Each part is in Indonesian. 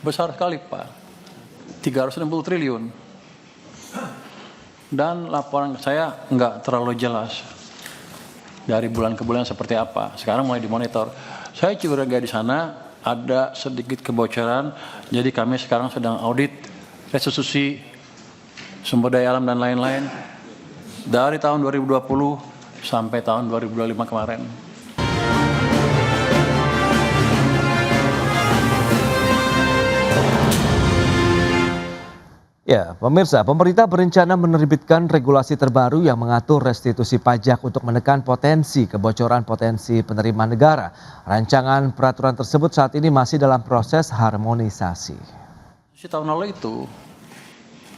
Besar sekali Pak, 360 triliun. Dan laporan ke saya nggak terlalu jelas dari bulan ke bulan seperti apa. Sekarang mulai dimonitor. Saya curiga di sana ada sedikit kebocoran, jadi kami sekarang sedang audit restitusi sumber daya alam dan lain-lain dari tahun 2020 sampai tahun 2025 kemarin. Ya, pemirsa, pemerintah berencana menerbitkan regulasi terbaru yang mengatur restitusi pajak untuk menekan potensi kebocoran potensi penerimaan negara. Rancangan peraturan tersebut saat ini masih dalam proses harmonisasi. Tahun lalu itu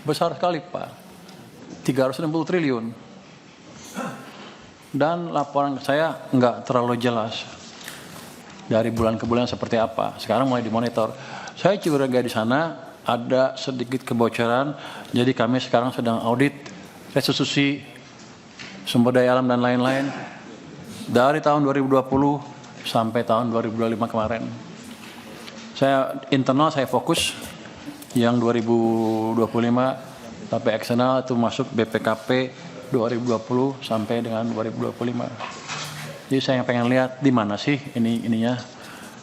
besar sekali Pak, 360 triliun. Dan laporan ke saya nggak terlalu jelas dari bulan ke bulan seperti apa. Sekarang mulai dimonitor. Saya curiga di sana ada sedikit kebocoran, jadi kami sekarang sedang audit restitusi sumber daya alam dan lain-lain dari tahun 2020 sampai tahun 2025 kemarin. Saya internal saya fokus yang 2025, tapi eksternal itu masuk BPKP 2020 sampai dengan 2025. Jadi saya pengen lihat di mana sih ininya,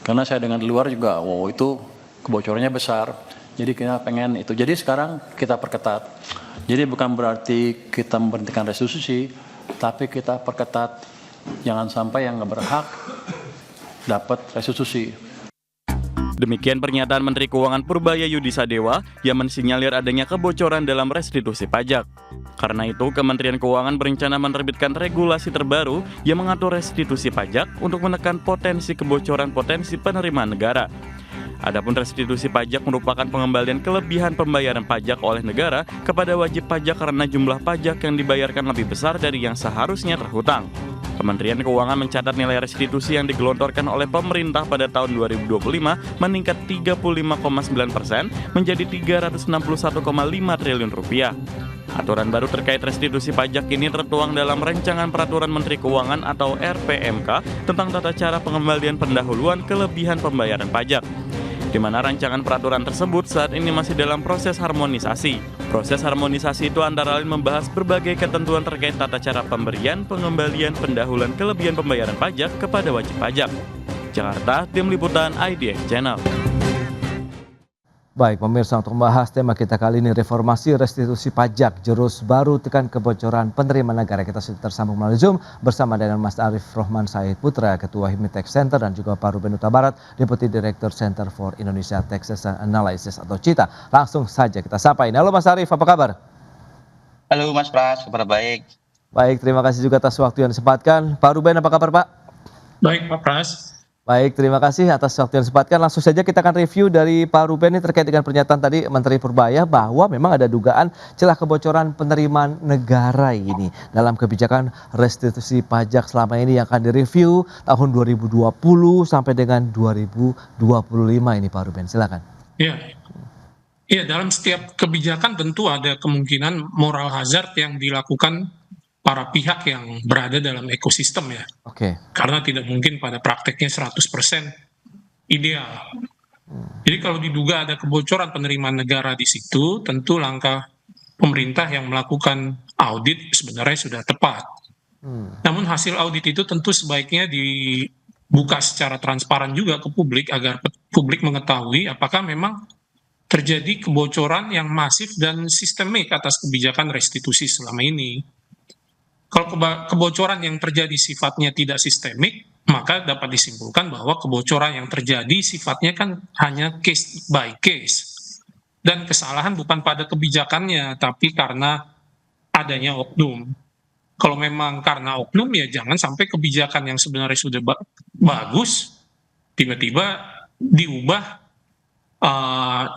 karena saya dengan luar juga, wow itu kebocorannya besar. Jadi kita pengen itu. Jadi sekarang kita perketat. Jadi bukan berarti kita memberhentikan restitusi, tapi kita perketat. Jangan sampai yang nggak berhak dapat restitusi. Demikian pernyataan Menteri Keuangan Purbaya Yudisadewa yang mensinyalir adanya kebocoran dalam restitusi pajak. Karena itu, Kementerian Keuangan berencana menerbitkan regulasi terbaru yang mengatur restitusi pajak untuk menekan potensi kebocoran potensi penerimaan negara. Adapun restitusi pajak merupakan pengembalian kelebihan pembayaran pajak oleh negara kepada wajib pajak karena jumlah pajak yang dibayarkan lebih besar dari yang seharusnya terhutang. Kementerian Keuangan mencatat nilai restitusi yang digelontorkan oleh pemerintah pada tahun 2025 meningkat 35,9% menjadi 361,5 triliun rupiah. Aturan baru terkait restitusi pajak ini tertuang dalam Rancangan Peraturan Menteri Keuangan atau RPMK tentang tata cara pengembalian pendahuluan kelebihan pembayaran pajak, di mana rancangan peraturan tersebut saat ini masih dalam proses harmonisasi. Proses harmonisasi itu antara lain membahas berbagai ketentuan terkait tata cara pemberian, pengembalian, pendahuluan kelebihan pembayaran pajak kepada wajib pajak. Jakarta, Tim Liputan IDX Channel. Baik pemirsa, untuk membahas tema kita kali ini reformasi restitusi pajak, jurus baru tekan kebocoran penerimaan negara. Kita sudah tersambung melalui Zoom bersama dengan Mas Arief Rohman Said Putra, Ketua HIMI Tax Center, dan juga Pak Ruben Huta Barat, Deputy Director Center for Indonesia Taxes Analysis atau CITA. Langsung saja kita sapa ini. Halo Mas Arief, apa kabar? Halo Mas Pras, kabar baik. Baik, terima kasih juga atas waktu yang disempatkan. Pak Ruben, apa kabar Pak? Baik Pak Pras. Baik, terima kasih atas waktu yang disempatkan. Langsung saja kita akan review dari Pak Ruben ini terkait dengan pernyataan tadi Menteri Purbaya bahwa memang ada dugaan celah kebocoran penerimaan negara ini dalam kebijakan restitusi pajak selama ini yang akan direview tahun 2020 sampai dengan 2025 ini Pak Ruben. Silakan. Iya, dalam setiap kebijakan tentu ada kemungkinan moral hazard yang dilakukan para pihak yang berada dalam ekosistem ya. Oke. Karena tidak mungkin pada prakteknya 100% ideal. Jadi kalau diduga ada kebocoran penerimaan negara di situ, tentu langkah pemerintah yang melakukan audit sebenarnya sudah tepat. Namun hasil audit itu tentu sebaiknya dibuka secara transparan juga ke publik agar publik mengetahui apakah memang terjadi kebocoran yang masif dan sistemik atas kebijakan restitusi selama ini. Kalau kebocoran yang terjadi sifatnya tidak sistemik, maka dapat disimpulkan bahwa kebocoran yang terjadi sifatnya kan hanya case by case. Dan kesalahan bukan pada kebijakannya, tapi karena adanya oknum. Kalau memang karena oknum, ya jangan sampai kebijakan yang sebenarnya sudah bagus, tiba-tiba diubah,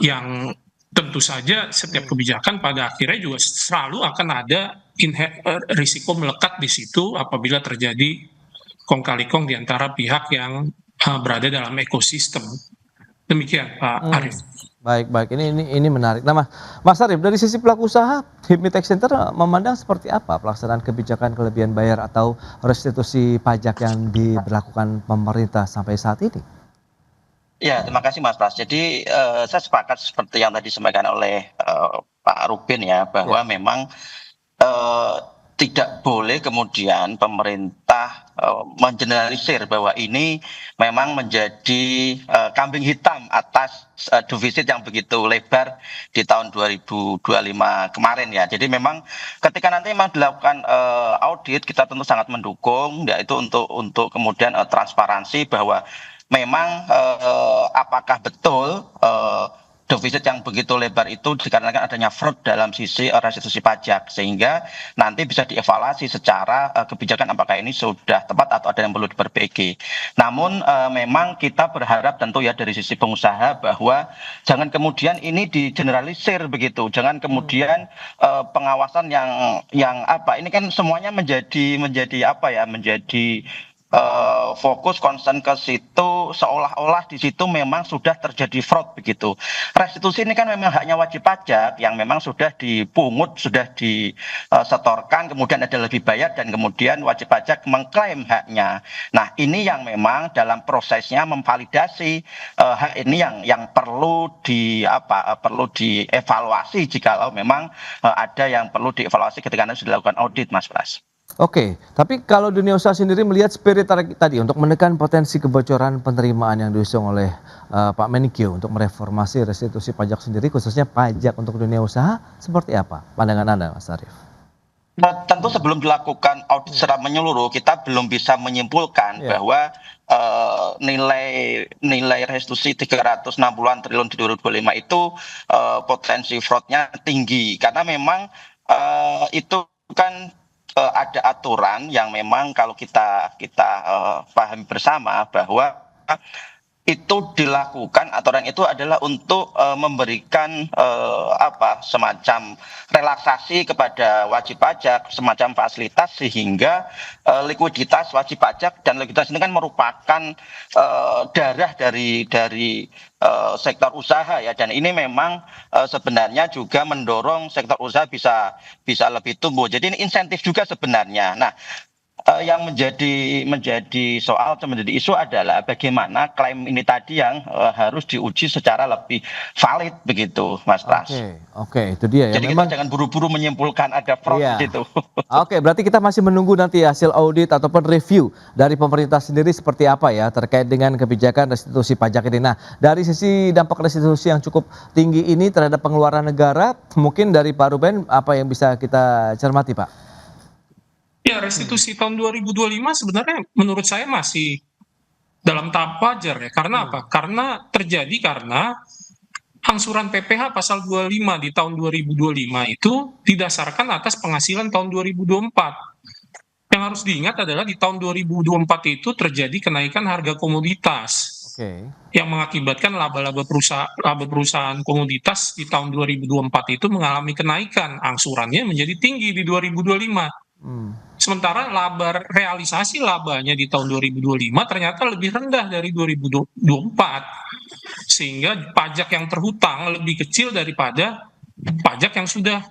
yang tentu saja setiap kebijakan pada akhirnya juga selalu akan ada risiko melekat di situ apabila terjadi kong kali kong di antara pihak yang berada dalam ekosistem. Demikian Pak Arief. Baik. Ini menarik. Nah, Mas Arief, dari sisi pelaku usaha, HIMI Tax Center memandang seperti apa pelaksanaan kebijakan kelebihan bayar atau restitusi pajak yang diberlakukan pemerintah sampai saat ini? Ya, terima kasih Mas Pras. Jadi saya sepakat seperti yang tadi disampaikan oleh Pak Ruben ya, bahwa Ya. memang eh, tidak boleh kemudian pemerintah mengeneralisir bahwa ini memang menjadi kambing hitam atas defisit yang begitu lebar di tahun 2025 kemarin ya. Jadi memang ketika nanti memang dilakukan audit, kita tentu sangat mendukung, yaitu untuk kemudian transparansi bahwa memang apakah betul defisit yang begitu lebar itu dikarenakan adanya fraud dalam sisi restitusi pajak, sehingga nanti bisa dievaluasi secara kebijakan apakah ini sudah tepat atau ada yang perlu diperbaiki. Namun memang kita berharap tentu ya dari sisi pengusaha bahwa jangan kemudian ini digeneralisir begitu, jangan kemudian pengawasan yang apa ini kan semuanya menjadi apa ya, menjadi fokus concern ke situ, seolah-olah di situ memang sudah terjadi fraud begitu. Restitusi ini kan memang haknya wajib pajak yang memang sudah dipungut, sudah disetorkan, kemudian ada lebih bayar dan kemudian wajib pajak mengklaim haknya. Nah, ini yang memang dalam prosesnya memvalidasi hak ini yang perlu perlu dievaluasi jikalau memang ada yang perlu dievaluasi ketika nanti sudah dilakukan audit, Mas Pras. Oke, tapi kalau dunia usaha sendiri melihat spirit tadi untuk menekan potensi kebocoran penerimaan yang diusung oleh Pak Menkyu untuk mereformasi restitusi pajak sendiri, khususnya pajak untuk dunia usaha, seperti apa pandangan Anda, Mas Arief? Nah, tentu sebelum dilakukan audit secara menyeluruh, kita belum bisa menyimpulkan bahwa nilai restitusi 360-an triliun di 2025 itu potensi fraudnya tinggi, karena memang itu kan ada aturan yang memang kalau kita pahami bersama bahwa itu dilakukan, aturan itu adalah untuk memberikan semacam relaksasi kepada wajib pajak, semacam fasilitas sehingga likuiditas wajib pajak, dan likuiditas ini kan merupakan darah dari sektor usaha ya, dan ini memang sebenarnya juga mendorong sektor usaha bisa lebih tumbuh. Jadi ini insentif juga sebenarnya. Nah, yang menjadi soal atau menjadi isu adalah bagaimana klaim ini tadi yang harus diuji secara lebih valid begitu, Mas Pras. Oke, itu dia ya. Jadi kita jangan buru-buru menyimpulkan ada fraud di situ. Oke, berarti kita masih menunggu nanti hasil audit ataupun review dari pemerintah sendiri seperti apa ya terkait dengan kebijakan restitusi pajak ini. Nah, dari sisi dampak restitusi yang cukup tinggi ini terhadap pengeluaran negara, mungkin dari Pak Ruben apa yang bisa kita cermati, Pak? Ya, restitusi tahun 2025 sebenarnya menurut saya masih dalam tahap wajar ya. Karena apa? Karena angsuran PPh pasal 25 di tahun 2025 itu didasarkan atas penghasilan tahun 2024. Yang harus diingat adalah di tahun 2024 itu terjadi kenaikan harga komoditas. Yang mengakibatkan laba-laba perusahaan komoditas di tahun 2024 itu mengalami kenaikan, angsurannya menjadi tinggi di 2025. Sementara realisasi labanya di tahun 2025 ternyata lebih rendah dari 2024, sehingga pajak yang terhutang lebih kecil daripada pajak yang sudah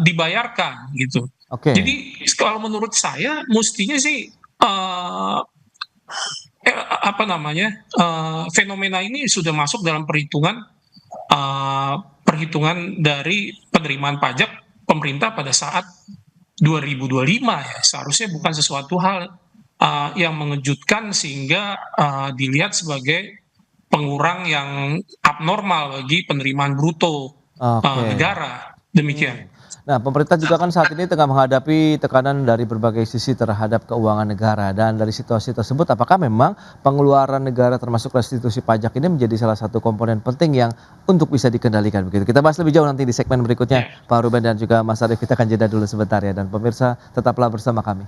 dibayarkan gitu. Jadi kalau menurut saya mestinya sih fenomena ini sudah masuk dalam perhitungan dari penerimaan pajak pemerintah pada saat 2025 ya. Seharusnya bukan sesuatu hal yang mengejutkan sehingga dilihat sebagai pengurang yang abnormal bagi penerimaan bruto negara. Demikian. Nah, pemerintah juga kan saat ini tengah menghadapi tekanan dari berbagai sisi terhadap keuangan negara, dan dari situasi tersebut apakah memang pengeluaran negara termasuk restitusi pajak ini menjadi salah satu komponen penting yang untuk bisa dikendalikan begitu. Kita bahas lebih jauh nanti di segmen berikutnya, Pak Ruben dan juga Mas Arief. Kita akan jeda dulu sebentar ya, dan pemirsa tetaplah bersama kami.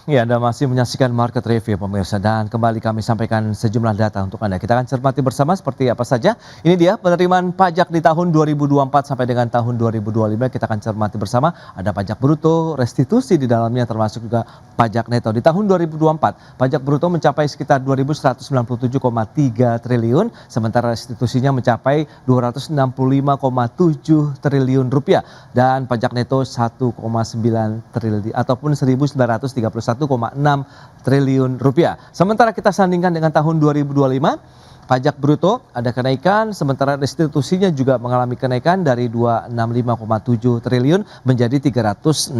Ya, Anda masih menyaksikan Market Review pemirsa, dan kembali kami sampaikan sejumlah data untuk Anda. Kita akan cermati bersama seperti apa saja. Ini dia penerimaan pajak di tahun 2024 sampai dengan tahun 2025. Kita akan cermati bersama. Ada pajak bruto, restitusi di dalamnya, termasuk juga pajak neto. Di tahun 2024, pajak bruto mencapai sekitar 2.197,3 triliun, sementara restitusinya mencapai 265,7 triliun rupiah, dan pajak neto 1,9 triliun ataupun 1.931,6 triliun rupiah. Sementara kita sandingkan dengan tahun 2025, pajak bruto ada kenaikan, sementara restitusinya juga mengalami kenaikan dari 265,7 triliun menjadi 361,2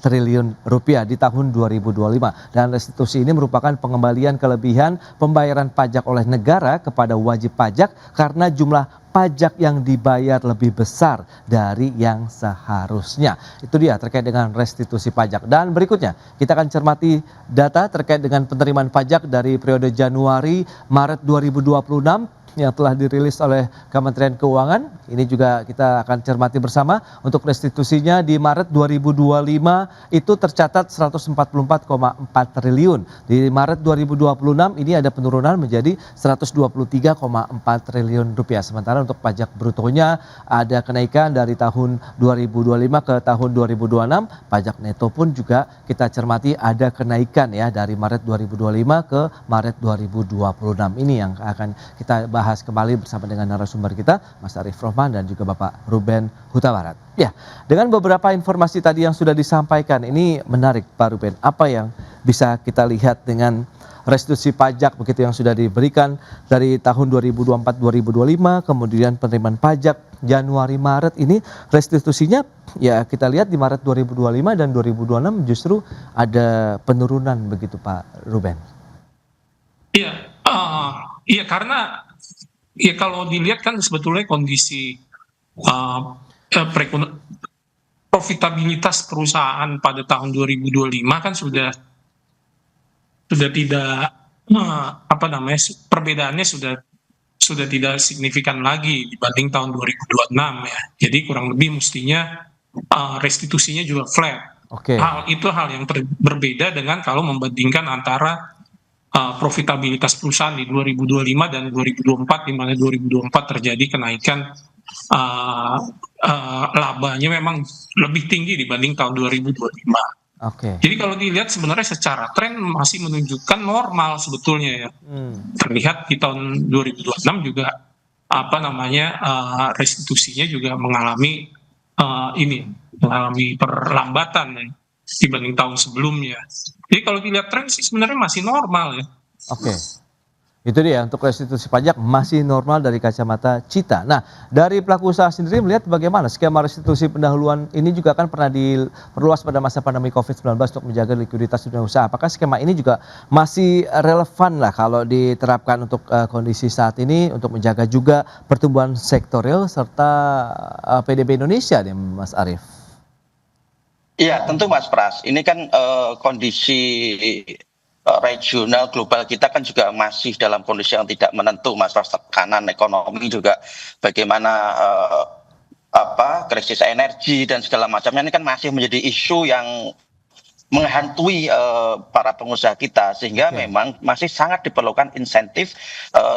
triliun rupiah di tahun 2025. Dan restitusi ini merupakan pengembalian kelebihan pembayaran pajak oleh negara kepada wajib pajak karena jumlah pajak yang dibayar lebih besar dari yang seharusnya. Itu dia terkait dengan restitusi pajak. Dan berikutnya kita akan cermati data terkait dengan penerimaan pajak dari periode Januari-Maret 2026 yang telah dirilis oleh Kementerian Keuangan. Ini juga kita akan cermati bersama. Untuk restitusinya di Maret 2025 itu tercatat 144,4 triliun. Di Maret 2026 ini ada penurunan menjadi 123,4 triliun rupiah. Sementara untuk pajak brutonya ada kenaikan dari tahun 2025 ke tahun 2026. Pajak neto pun juga kita cermati ada kenaikan ya dari Maret 2025 ke Maret 2026. Ini yang akan kita bahas kembali bersama dengan narasumber kita, Mas Arief Rohman dan juga Bapak Ruben Huta Barat. Ya, dengan beberapa informasi tadi yang sudah disampaikan, ini menarik Pak Ruben. Apa yang bisa kita lihat dengan restitusi pajak begitu yang sudah diberikan dari tahun 2024-2025, kemudian penerimaan pajak Januari-Maret ini restitusinya ya kita lihat di Maret 2025 dan 2026 justru ada penurunan begitu Pak Ruben. Iya, iya karena ya kalau dilihat kan sebetulnya kondisi profitabilitas perusahaan pada tahun 2025 kan sudah tidak perbedaannya sudah tidak signifikan lagi dibanding tahun 2026 ya. Jadi kurang lebih mestinya restitusinya juga flat. Oke. Hal yang berbeda dengan kalau membandingkan antara profitabilitas perusahaan di 2025 dan 2024, di mana 2024 terjadi kenaikan labanya memang lebih tinggi dibanding tahun 2025. Oke. Jadi kalau dilihat sebenarnya secara tren masih menunjukkan normal sebetulnya ya. Terlihat di tahun 2026 juga restitusinya juga mengalami perlambatan ya, dibanding tahun sebelumnya. Jadi kalau dilihat tren sih sebenarnya masih normal ya. Oke. Itu dia untuk restitusi pajak masih normal dari kacamata Cita. Nah, dari pelaku usaha sendiri melihat bagaimana skema restitusi pendahuluan ini juga kan pernah diperluas pada masa pandemi COVID-19 untuk menjaga likuiditas dunia usaha. Apakah skema ini juga masih relevan lah kalau diterapkan untuk kondisi saat ini untuk menjaga juga pertumbuhan sektor real serta PDB Indonesia nih Mas Arief? Iya, tentu Mas Pras. Ini kan kondisi regional global kita kan juga masih dalam kondisi yang tidak menentu, Mas Pras. Tekanan ekonomi juga bagaimana krisis energi dan segala macamnya ini kan masih menjadi isu yang menghantui para pengusaha kita, sehingga memang masih sangat diperlukan insentif.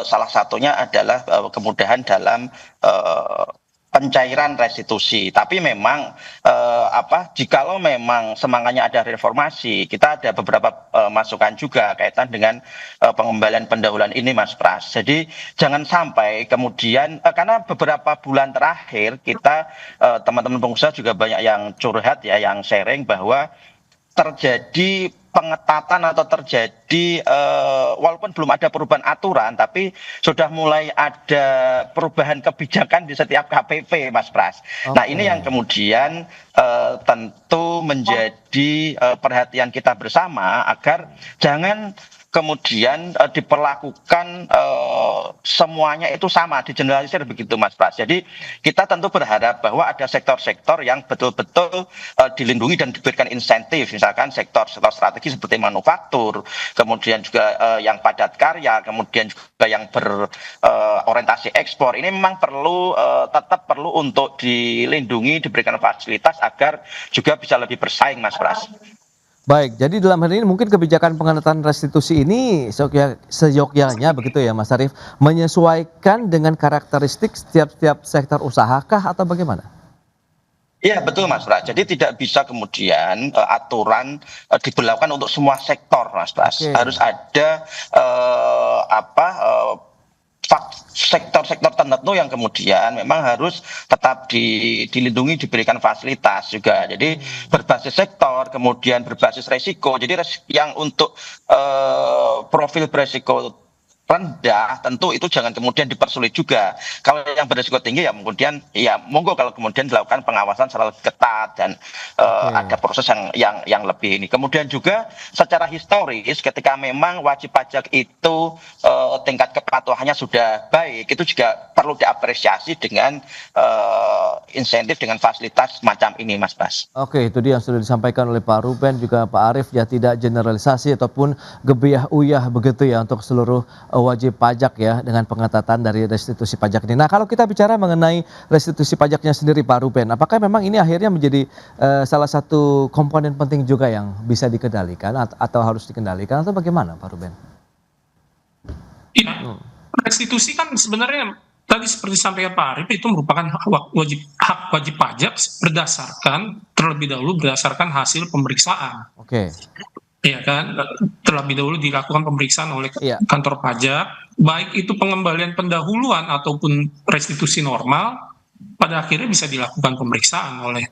Salah satunya adalah kemudahan dalam pencairan restitusi. Tapi memang jikalau memang semangatnya ada reformasi, kita ada beberapa masukan juga kaitan dengan pengembalian pendahuluan ini, Mas Pras. Jadi jangan sampai kemudian karena beberapa bulan terakhir kita teman-teman pengusaha juga banyak yang curhat ya, yang sharing bahwa terjadi pengetatan atau terjadi walaupun belum ada perubahan aturan tapi sudah mulai ada perubahan kebijakan di setiap KPP, Mas Pras. Nah, ini yang kemudian tentu menjadi perhatian kita bersama agar jangan kemudian diperlakukan semuanya itu sama, digeneralisir begitu, Mas Pras. Jadi kita tentu berharap bahwa ada sektor-sektor yang betul-betul dilindungi dan diberikan insentif, misalkan sektor strategi seperti manufaktur, kemudian juga yang padat karya, kemudian juga yang berorientasi ekspor. Ini memang tetap perlu untuk dilindungi, diberikan fasilitas agar juga bisa lebih bersaing, Mas Pras. Baik, jadi dalam hal ini mungkin kebijakan pengetatan restitusi ini seyogyanya begitu ya Mas Arief, menyesuaikan dengan karakteristik setiap sektor usahakah atau bagaimana? Iya betul Mas Pras. Jadi tidak bisa kemudian aturan diberlakukan untuk semua sektor, Mas Pras. Harus ada sektor-sektor tertentu yang kemudian memang harus tetap dilindungi, diberikan fasilitas juga. Jadi berbasis sektor, kemudian berbasis resiko. Jadi yang untuk profil beresiko rendah, tentu itu jangan kemudian dipersulit juga. Kalau yang berisiko tinggi ya kemudian ya monggo kalau kemudian dilakukan pengawasan secara ketat dan ada proses yang lebih ini. Kemudian juga secara historis ketika memang wajib pajak itu tingkat kepatuhannya sudah baik, itu juga perlu diapresiasi dengan insentif dengan fasilitas semacam ini, Mas Bas. Oke, itu dia yang sudah disampaikan oleh Pak Ruben juga Pak Arief, ya tidak generalisasi ataupun gebiah uyah begitu ya untuk seluruh wajib pajak ya dengan pengetatan dari restitusi pajak ini. Nah, kalau kita bicara mengenai restitusi pajaknya sendiri Pak Ruben, apakah memang ini akhirnya menjadi salah satu komponen penting juga yang bisa dikendalikan atau harus dikendalikan atau bagaimana Pak Ruben? Iya, restitusi kan sebenarnya tadi seperti disampaikan Pak Arief itu merupakan hak wajib pajak terlebih dahulu berdasarkan hasil pemeriksaan. Oke. Ya kan, terlebih dahulu dilakukan pemeriksaan oleh kantor pajak, baik itu pengembalian pendahuluan ataupun restitusi normal, pada akhirnya bisa dilakukan pemeriksaan oleh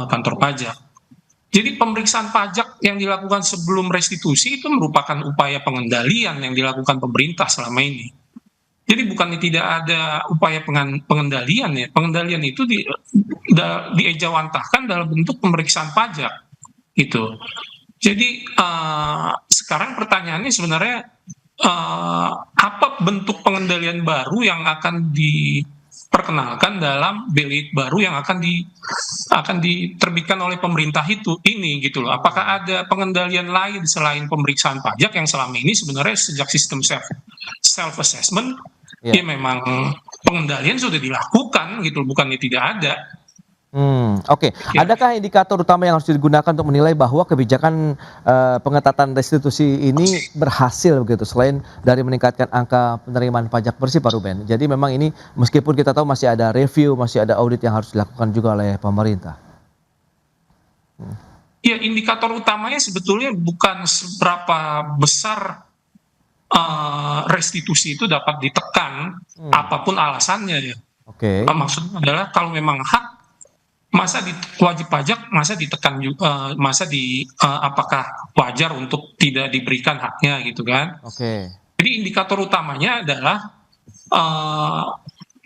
kantor pajak. Jadi pemeriksaan pajak yang dilakukan sebelum restitusi itu merupakan upaya pengendalian yang dilakukan pemerintah selama ini. Jadi bukannya tidak ada upaya pengendalian ya, pengendalian itu diejawantahkan dalam bentuk pemeriksaan pajak gitu. Jadi sekarang pertanyaannya sebenarnya apa bentuk pengendalian baru yang akan diperkenalkan dalam BLIT baru yang akan diterbitkan oleh pemerintah ini gitu loh. Apakah ada pengendalian lain selain pemeriksaan pajak yang selama ini sebenarnya sejak sistem self assessment ya memang pengendalian sudah dilakukan gitu, bukannya tidak ada. Oke. Adakah indikator utama yang harus digunakan untuk menilai bahwa kebijakan pengetatan restitusi ini berhasil begitu selain dari meningkatkan angka penerimaan pajak bersih Pak Ruben? Jadi memang ini meskipun kita tahu masih ada review, masih ada audit yang harus dilakukan juga oleh pemerintah. Ya, indikator utamanya sebetulnya bukan seberapa besar restitusi itu dapat ditekan apapun alasannya ya. Oke. Maksudnya adalah kalau memang hak wajib pajak masa ditekan juga apakah wajar untuk tidak diberikan haknya gitu kan. Oke. Jadi indikator utamanya adalah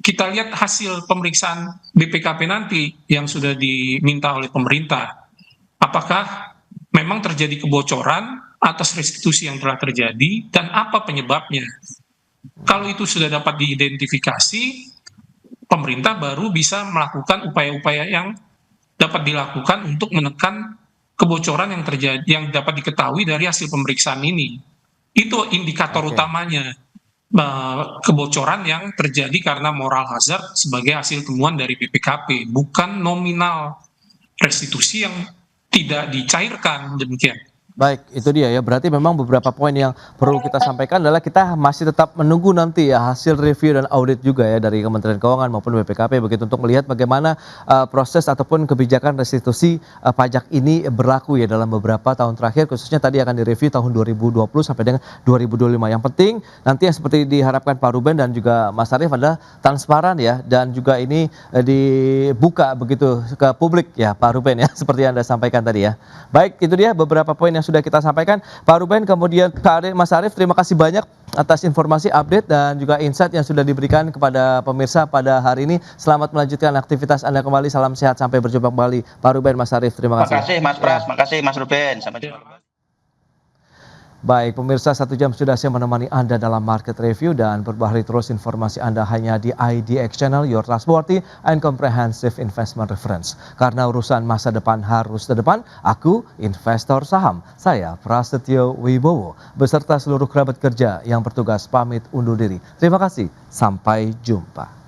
kita lihat hasil pemeriksaan BPKP nanti yang sudah diminta oleh pemerintah. Apakah memang terjadi kebocoran atas restitusi yang telah terjadi dan apa penyebabnya. Kalau itu sudah dapat diidentifikasi, pemerintah baru bisa melakukan upaya-upaya yang dapat dilakukan untuk menekan kebocoran yang terjadi yang dapat diketahui dari hasil pemeriksaan ini. Itu indikator utamanya, kebocoran yang terjadi karena moral hazard sebagai hasil temuan dari BPKP, bukan nominal restitusi yang tidak dicairkan demikian. Baik, itu dia ya. Berarti memang beberapa poin yang perlu kita sampaikan adalah kita masih tetap menunggu nanti ya hasil review dan audit juga ya dari Kementerian Keuangan maupun BPKP begitu untuk melihat bagaimana proses ataupun kebijakan restitusi pajak ini berlaku ya dalam beberapa tahun terakhir, khususnya tadi akan direview tahun 2020 sampai dengan 2025. Yang penting nanti yang seperti diharapkan Pak Ruben dan juga Mas Arief adalah transparan ya dan juga ini dibuka begitu ke publik ya Pak Ruben ya seperti yang Anda sampaikan tadi ya. Baik, itu dia beberapa poin yang sudah kita sampaikan Pak Ruben, kemudian Mas Arief, terima kasih banyak atas informasi, update dan juga insight yang sudah diberikan kepada pemirsa pada hari ini. Selamat melanjutkan aktivitas Anda kembali, salam sehat, sampai berjumpa kembali Pak Ruben, Mas Arief, terima kasih. Terima kasih Mas Pras, terima kasih Mas Ruben, sampai jumpa. Baik, pemirsa, 1 jam sudah saya menemani Anda dalam Market Review dan perbaharui terus informasi Anda hanya di IDX Channel, your trustworthy and comprehensive investment reference. Karena urusan masa depan harus ke depan, aku investor saham. Saya Prasetyo Wibowo beserta seluruh kerabat kerja yang bertugas pamit undur diri. Terima kasih, sampai jumpa.